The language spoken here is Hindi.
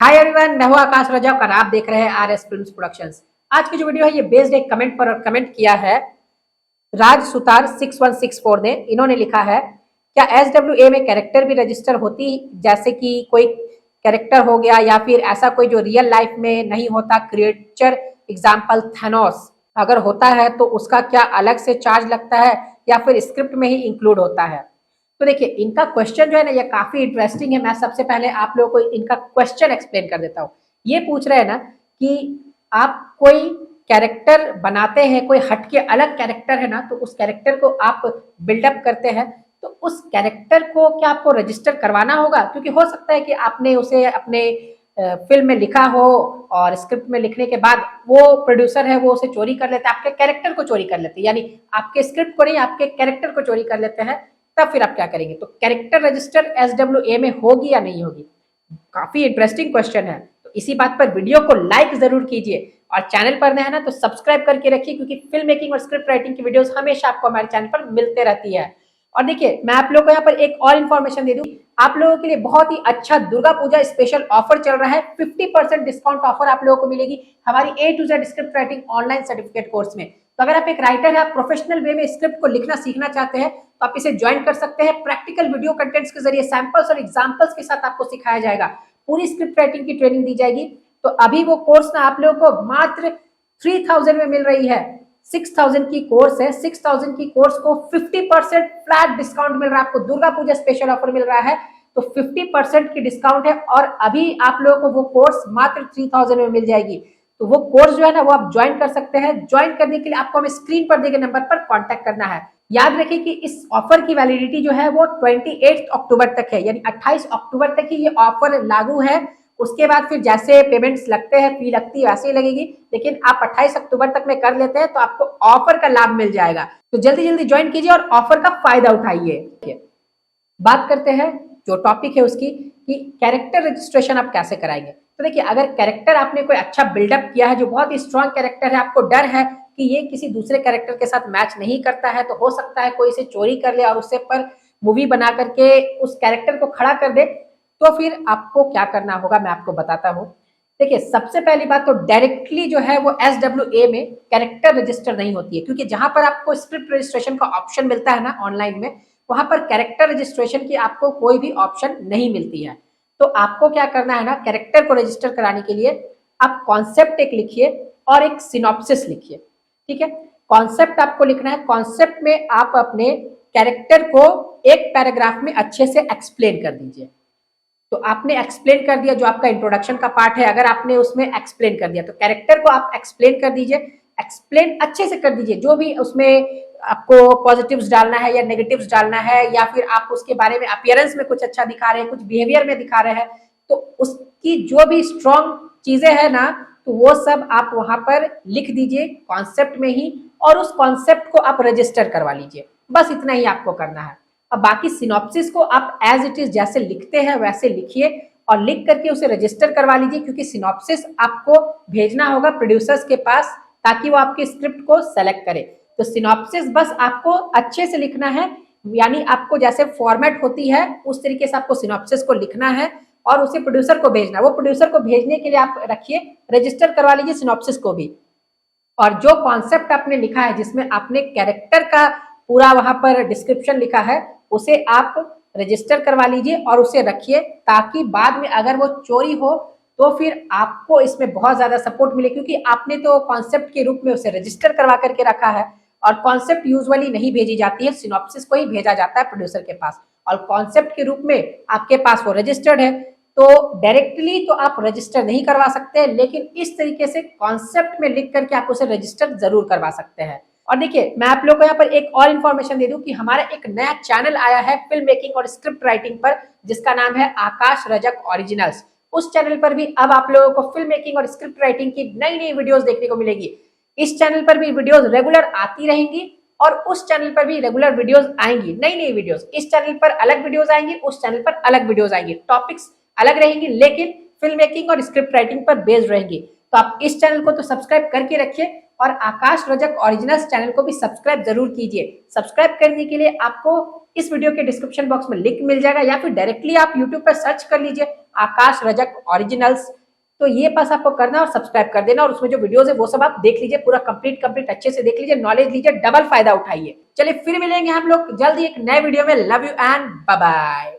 हाय एवरीवन, मैं हूं आकाश रजक और आप देख रहे हैं आरएस फिल्म्स प्रोडक्शंस। आज की जो वीडियो है ये बेस्ड एक कमेंट पर और कमेंट किया है राज सुतार 6164 ने। इन्होंने लिखा है, क्या SWA में कैरेक्टर भी रजिस्टर होती, जैसे कि कोई कैरेक्टर हो गया या फिर ऐसा कोई जो रियल लाइफ में नहीं होता क्रिएचर, एग्जाम्पल थैनोस, अगर होता है तो उसका क्या अलग से चार्ज लगता है या फिर स्क्रिप्ट में ही इंक्लूड होता है? तो देखिए, इनका क्वेश्चन जो है ना ये काफी इंटरेस्टिंग है। मैं सबसे पहले आप लोगों को इनका क्वेश्चन एक्सप्लेन कर देता हूँ। ये पूछ रहे हैं ना कि आप कोई कैरेक्टर बनाते हैं, कोई हटके अलग कैरेक्टर है ना, तो उस कैरेक्टर को आप बिल्डअप करते हैं, तो उस कैरेक्टर को क्या आपको रजिस्टर करवाना होगा? क्योंकि हो सकता है कि आपने उसे अपने फिल्म में लिखा हो और स्क्रिप्ट में लिखने के बाद वो प्रोड्यूसर है वो उसे चोरी कर लेते हैं, आपके कैरेक्टर को चोरी कर लेते हैं, यानी आपके स्क्रिप्ट को नहीं आपके कैरेक्टर को चोरी कर लेते हैं। तब फिर आप क्या करेंगे? तो कैरेक्टर रजिस्टर SWA में होगी या नहीं होगी? काफी इंटरेस्टिंग क्वेश्चन है। तो इसी बात पर वीडियो को लाइक जरूर कीजिए और चैनल पर नया है ना तो सब्सक्राइब करके रखिए, क्योंकि फिल्म मेकिंग और स्क्रिप्ट राइटिंग की वीडियोस हमेशा आपको हमारे चैनल पर मिलते रहती है। और देखिए, मैं आप लोगों को यहाँ पर एक और इन्फॉर्मेशन दे दूं, आप लोगों के लिए बहुत ही अच्छा दुर्गा पूजा स्पेशल ऑफर चल रहा है। 50% डिस्काउंट ऑफर आप लोगों को मिलेगी हमारी A to Z script writing online certificate course में। तो अगर आप एक राइटर है, आप प्रोफेशनल वे में स्क्रिप्ट को लिखना सीखना चाहते हैं, तो आप इसे ज्वाइन कर सकते हैं। प्रैक्टिकल वीडियो कंटेंट्स के जरिए सैंपल्स और एग्जांपल्स के साथ आपको सिखाया जाएगा, पूरी स्क्रिप्ट राइटिंग की ट्रेनिंग दी जाएगी। तो अभी वो कोर्स ना आप लोगों को मात्र 3000 में मिल रही है। 6000 की कोर्स है, 6000 की कोर्स को 50% फ्लैट डिस्काउंट मिल रहा है आपको। दुर्गा पूजा स्पेशल ऑफर मिल रहा है, तो 50% की डिस्काउंट है और अभी आप लोगों को वो कोर्स मात्र 3000 में मिल जाएगी। तो वो कोर्स जो है ना वो आप ज्वाइन कर सकते हैं। ज्वाइन करने के लिए आपको हमें स्क्रीन पर दिए गए नंबर पर कांटेक्ट करना है। याद रखिए कि इस ऑफर की वैलिडिटी जो है वो 28 अक्टूबर तक है, यानी 28 अक्टूबर तक ही ये ऑफर लागू है। उसके बाद फिर जैसे पेमेंट्स लगते हैं, फी लगती है, वैसे ही लगेगी। लेकिन आप 28 अक्टूबर तक में कर लेते हैं तो आपको ऑफर का लाभ मिल जाएगा। तो जल्दी जल्दी ज्वाइन कीजिए और ऑफर का फायदा उठाइए। बात करते हैं जो टॉपिक है उसकी, कि कैरेक्टर रजिस्ट्रेशन आप कैसे कराएंगे। तो देखिए, अगर कैरेक्टर आपने कोई अच्छा बिल्डअप किया है, जो बहुत ही स्ट्रॉन्ग कैरेक्टर है, आपको डर है कि ये किसी दूसरे कैरेक्टर के साथ मैच नहीं करता है, तो हो सकता है कोई इसे चोरी कर ले और उससे पर मूवी बना करके उस कैरेक्टर को खड़ा कर दे, तो फिर आपको क्या करना होगा मैं आपको बताता हूँ। देखिए, सबसे पहली बात तो डायरेक्टली जो है वो SWA में कैरेक्टर रजिस्टर नहीं होती है, क्योंकि जहां पर आपको स्क्रिप्ट रजिस्ट्रेशन का ऑप्शन मिलता है ना ऑनलाइन में, वहां पर कैरेक्टर रजिस्ट्रेशन की आपको कोई भी ऑप्शन नहीं मिलती है। तो आपको क्या करना है ना, कैरेक्टर को रजिस्टर कराने के लिए आप कॉन्सेप्ट एक लिखिए और एक सिनॉप्सिस लिखिए। ठीक है, कॉन्सेप्ट आपको लिखना है। कॉन्सेप्ट में आप अपने कैरेक्टर को एक पैराग्राफ में अच्छे से एक्सप्लेन कर दीजिए। तो आपने एक्सप्लेन कर दिया, जो आपका इंट्रोडक्शन का पार्ट है, अगर आपने उसमें एक्सप्लेन कर दिया तो कैरेक्टर को आप एक्सप्लेन कर दीजिए। एक्सप्लेन अच्छे से कर दीजिए, जो भी उसमें आपको पॉजिटिव्स डालना है या नेगेटिव्स डालना है, या फिर आप उसके बारे में अपीयरेंस में कुछ अच्छा दिखा रहे हैं, कुछ बिहेवियर में दिखा रहे हैं, तो उसकी जो भी स्ट्रॉन्ग चीजें है ना, तो वो सब आप वहां पर लिख दीजिए कॉन्सेप्ट में ही, और उस कॉन्सेप्ट को आप रजिस्टर करवा लीजिए। बस इतना ही आपको करना है। अब बाकी सिनॉप्सिस को आप एज इट इज जैसे लिखते हैं वैसे लिखिए और लिख करके उसे रजिस्टर करवा लीजिए, क्योंकि सिनॉप्सिस आपको भेजना होगा प्रोड्यूसर्स के पास ताकि वो आपके स्क्रिप्ट को सेलेक्ट करे। तो सिनॉप्सिस बस आपको अच्छे से लिखना है, यानी आपको जैसे फॉर्मेट होती है उस तरीके से आपको सिनॉप्सिस को लिखना है और उसे प्रोड्यूसर को भेजना। वो प्रोड्यूसर को भेजने के लिए आप रखिए, रजिस्टर करवा लीजिए सिनॉप्सिस को भी। और जो कॉन्सेप्ट आपने लिखा है, जिसमें आपने कैरेक्टर का पूरा वहां पर डिस्क्रिप्शन लिखा है, उसे आप रजिस्टर करवा लीजिए और उसे रखिए, ताकि बाद में अगर वो चोरी हो तो फिर आपको इसमें बहुत ज्यादा सपोर्ट मिले, क्योंकि आपने तो कॉन्सेप्ट के रूप में उसे रजिस्टर करवा करके रखा है। और कॉन्सेप्ट यूजुअली नहीं भेजी जाती है, सिनॉप्सिस को ही भेजा जाता है प्रोड्यूसर के पास, और कॉन्सेप्ट के रूप में आपके पास वो रजिस्टर्ड है। तो डायरेक्टली तो आप रजिस्टर नहीं करवा सकते, लेकिन इस तरीके से कॉन्सेप्ट में लिख करके आप उसे रजिस्टर जरूर करवा सकते हैं। और देखिए, मैं आप लोगों को यहाँ पर एक और इन्फॉर्मेशन दे दूं कि हमारा एक नया चैनल आया है फिल्म मेकिंग और स्क्रिप्ट राइटिंग पर, जिसका नाम है आकाश रजक ओरिजिनल्स। उस चैनल पर भी अब आप लोगों को फिल्म मेकिंग और स्क्रिप्ट राइटिंग की नई नई वीडियोस देखने को मिलेगी। इस चैनल पर भी वीडियोस रेगुलर आती रहेंगी और उस चैनल पर भी रेगुलर वीडियोस आएंगी, नई नई वीडियोस। इस चैनल पर अलग वीडियोस आएंगी, उस चैनल पर अलग वीडियोस आएंगी, टॉपिक्स अलग रहेंगी, लेकिन फिल्म मेकिंग और स्क्रिप्ट राइटिंग पर बेस्ड रहेंगी। तो आप इस चैनल को तो सब्सक्राइब करके रखिए और आकाश रजक ओरिजिनल्स चैनल को भी सब्सक्राइब जरूर कीजिए। सब्सक्राइब करने के लिए आपको इस वीडियो के डिस्क्रिप्शन बॉक्स में लिंक मिल जाएगा, या फिर डायरेक्टली आप यूट्यूब पर सर्च कर लीजिए आकाश रजक ओरिजिनल्स। तो ये बस आपको करना और सब्सक्राइब कर देना, और उसमें जो वीडियोस है वो सब आप देख लीजिए, पूरा कंप्लीट अच्छे से देख लीजिए, नॉलेज लीजिए, डबल फायदा उठाइए। चलिए फिर मिलेंगे हम लोग जल्दी एक नए वीडियो में। Love you and bye bye.